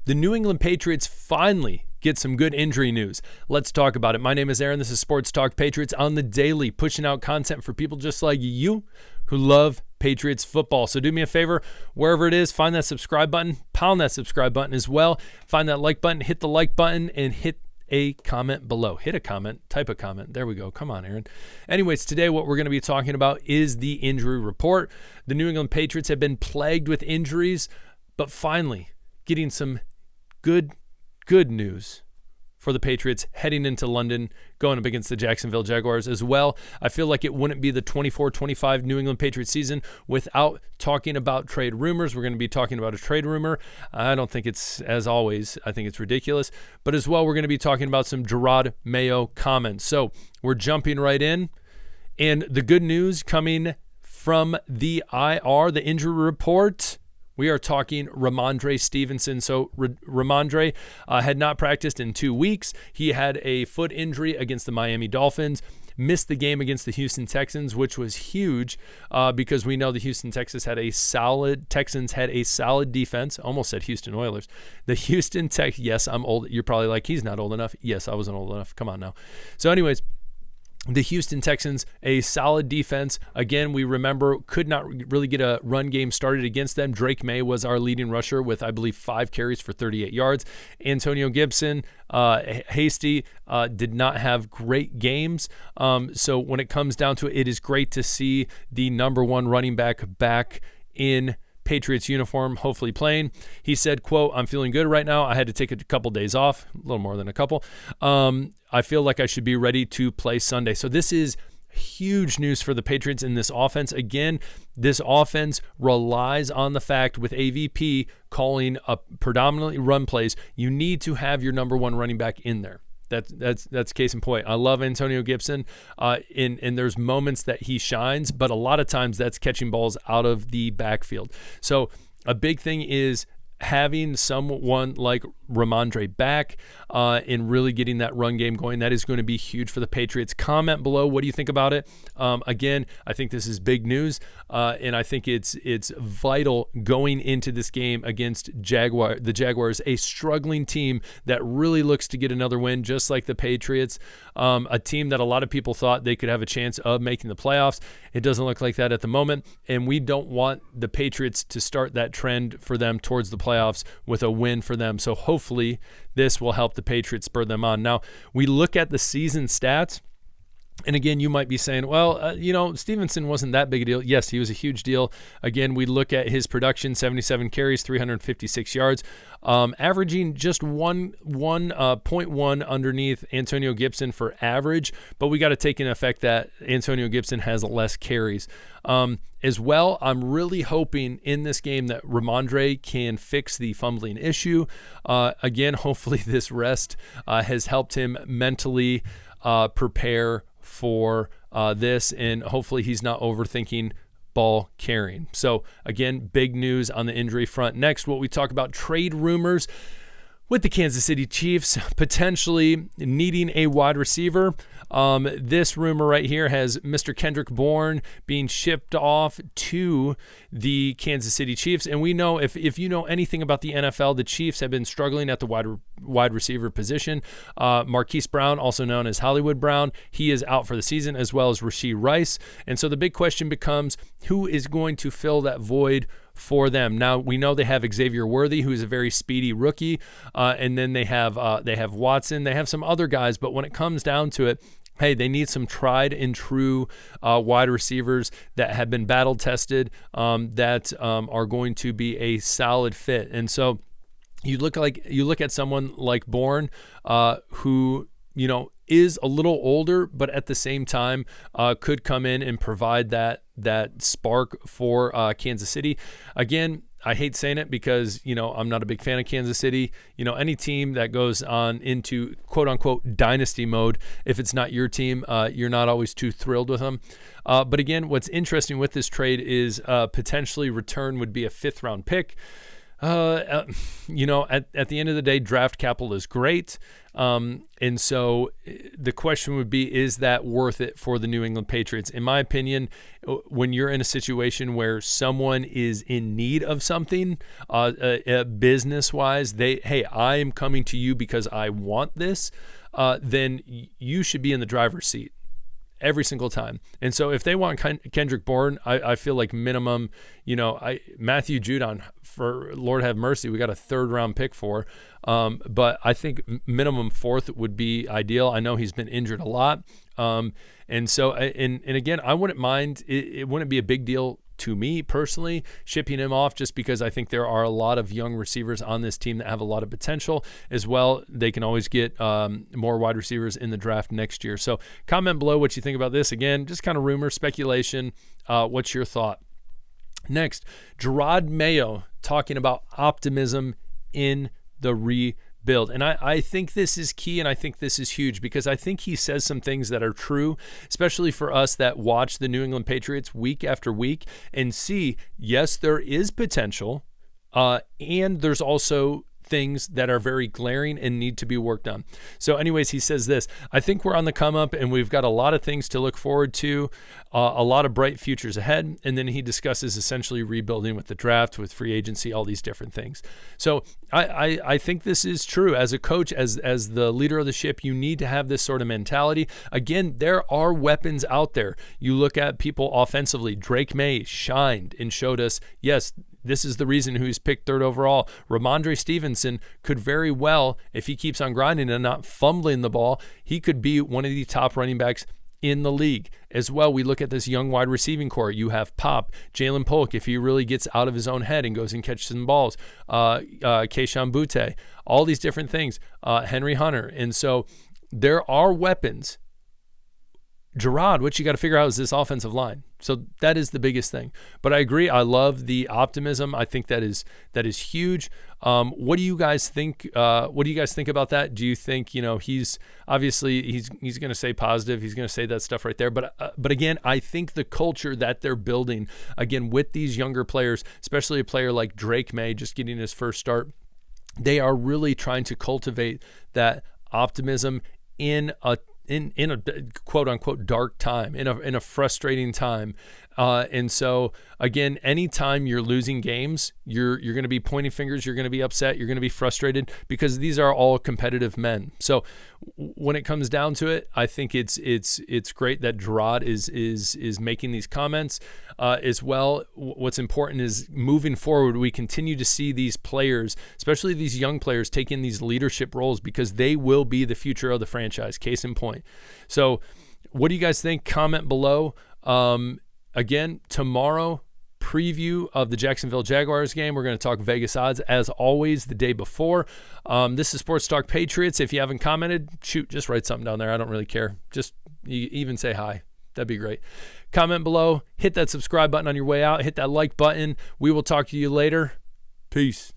The New England Patriots finally get some good injury news. Let's talk about it. My name is Aaron. This is Sports Talk Patriots on the daily, pushing out content for people just like you who love Patriots football. So do me a favor, wherever it is, find that subscribe button, pound that subscribe button as well. Find that like button, hit the like button, and hit a comment below. Hit a comment, type a comment. There we go. Come on, Aaron. Anyways, today what we're going to be talking about is the injury report. The New England Patriots have been plagued with injuries, but finally getting some good news for the Patriots heading into London, going up against the Jacksonville Jaguars as well. I feel like it wouldn't be the 24-25 New England Patriots season without talking about trade rumors. We're going to be talking about a trade rumor. I don't think it's, as always, I think it's ridiculous. But as well, we're going to be talking about some Gerard Mayo comments. So we're jumping right in. And the good news coming from the IR, the injury report, we are talking Rhamondre Stevenson. So Rhamondre had not practiced in 2 weeks. He had a foot injury against the Miami Dolphins, missed the game against the Houston Texans, which was huge because we know the Houston Texans had a solid defense. Almost said Houston Oilers. The Houston Tech, yes, I'm old. You're probably like, he's not old enough. Yes, I wasn't old enough. Come on now. So anyways, the Houston Texans, a solid defense. Again, we remember, could not really get a run game started against them. Drake May was our leading rusher with, I believe, 5 carries for 38 yards. Antonio Gibson, Hasty, did not have great games. So when it comes down to it, it is great to see the number one running back in Patriots uniform, hopefully playing. He said, quote, "I'm feeling good right now. I had to take a couple days off, a little more than a couple. I feel like I should be ready to play Sunday." So this is huge news for the Patriots in this offense. Again, this offense relies on the fact with AVP calling up predominantly run plays, you need to have your number one running back in there. That's case in point. I love Antonio Gibson, and there's moments that he shines, but a lot of times that's catching balls out of the backfield. So a big thing is having someone like Rhamondre back and really getting that run game going. That is going to be huge for the Patriots. Comment below. What do you think about it? Again, I think this is big news, and I think it's vital going into this game against the Jaguars, a struggling team that really looks to get another win, just like the Patriots, a team that a lot of people thought they could have a chance of making the playoffs. It doesn't look like that at the moment, and we don't want the Patriots to start that trend for them towards the playoffs with a win for them. So hopefully this will help the Patriots spur them on. Now, we look at the season stats, and again, you might be saying, well, Stevenson wasn't that big a deal. Yes, he was a huge deal. Again, we look at his production, 77 carries, 356 yards, averaging just 1.1 underneath Antonio Gibson for average, but we got to take into effect that Antonio Gibson has less carries. As well, I'm really hoping in this game that Rhamondre can fix the fumbling issue. Again, hopefully this rest has helped him mentally prepare for this, and hopefully he's not overthinking ball carrying. So again, big news on the injury front. Next, what we talk about, trade rumors with the Kansas City Chiefs potentially needing a wide receiver. This rumor right here has Mr. Kendrick Bourne being shipped off to the Kansas City Chiefs. And we know, if you know anything about the NFL, the Chiefs have been struggling at the wide receiver position. Marquise Brown, also known as Hollywood Brown, he is out for the season, as well as Rashee Rice. And so the big question becomes, who is going to fill that void for them? Now, we know they have Xavier Worthy, who is a very speedy rookie, and then they have Watson. They have some other guys, but when it comes down to it, hey, they need some tried and true wide receivers that have been battle tested, that are going to be a solid fit. And so you look at someone like Bourne, who is a little older, but at the same time could come in and provide that spark for Kansas City. Again, I hate saying it because, I'm not a big fan of Kansas City. Any team that goes on into quote unquote dynasty mode, if it's not your team, you're not always too thrilled with them. But again, what's interesting with this trade is potentially return would be a 5th round pick. At the end of the day, draft capital is great. And so the question would be, is that worth it for the New England Patriots? In my opinion, when you're in a situation where someone is in need of something, business-wise, hey, I am coming to you because I want this, then you should be in the driver's seat every single time. And so if they want Kendrick Bourne, I feel like minimum, Matthew Judon, for Lord have mercy, we got a 3rd round pick for. But I think minimum 4th would be ideal. I know he's been injured a lot. And so, and again, I wouldn't mind, it wouldn't be a big deal to me personally, shipping him off, just because I think there are a lot of young receivers on this team that have a lot of potential as well. They can always get more wide receivers in the draft next year. So comment below what you think about this. Again, just kind of rumor, speculation. What's your thought? Next, Gerard Mayo talking about optimism in the rebuild. And I think this is key, and I think this is huge, because I think he says some things that are true, especially for us that watch the New England Patriots week after week and see, yes, there is potential, and there's also things that are very glaring and need to be worked on. So anyways, he says this: I think we're on the come up and we've got a lot of things to look forward to, a lot of bright futures ahead. And then he discusses essentially rebuilding with the draft, with free agency, all these different things. So I think this is true. As a coach, as the leader of the ship, you need to have this sort of mentality. Again, there are weapons out there. You look at people offensively. Drake May shined and showed us, yes, this is the reason who's picked 3rd overall. Ramondre Stevenson could very well, if he keeps on grinding and not fumbling the ball, he could be one of the top running backs in the league. As well, we look at this young wide receiving core. You have Pop, Jalen Polk, if he really gets out of his own head and goes and catches some balls, Keishawn Butte, all these different things, Henry Hunter. And so there are weapons. Gerard, what you got to figure out is this offensive line. So that is the biggest thing. But I agree. I love the optimism. I think that is huge. What do you guys think? What do you guys think about that? Do you think, he's obviously he's going to say positive. He's going to say that stuff right there. But again, I think the culture that they're building, again, with these younger players, especially a player like Drake May just getting his first start, they are really trying to cultivate that optimism in a quote unquote dark time, in a frustrating time. And so again, anytime you're losing games, you're going to be pointing fingers, you're going to be upset, you're going to be frustrated, because these are all competitive men. So when it comes down to it, I think it's great that Gerard is making these comments as well. What's important is moving forward, we continue to see these players, especially these young players, taking these leadership roles, because they will be the future of the franchise. Case in point. So what do you guys think? Comment below. Again, tomorrow, preview of the Jacksonville Jaguars game. We're going to talk Vegas odds, as always, the day before. This is Sports Talk Patriots. If you haven't commented, shoot, just write something down there. I don't really care. Just even say hi. That'd be great. Comment below. Hit that subscribe button on your way out. Hit that like button. We will talk to you later. Peace.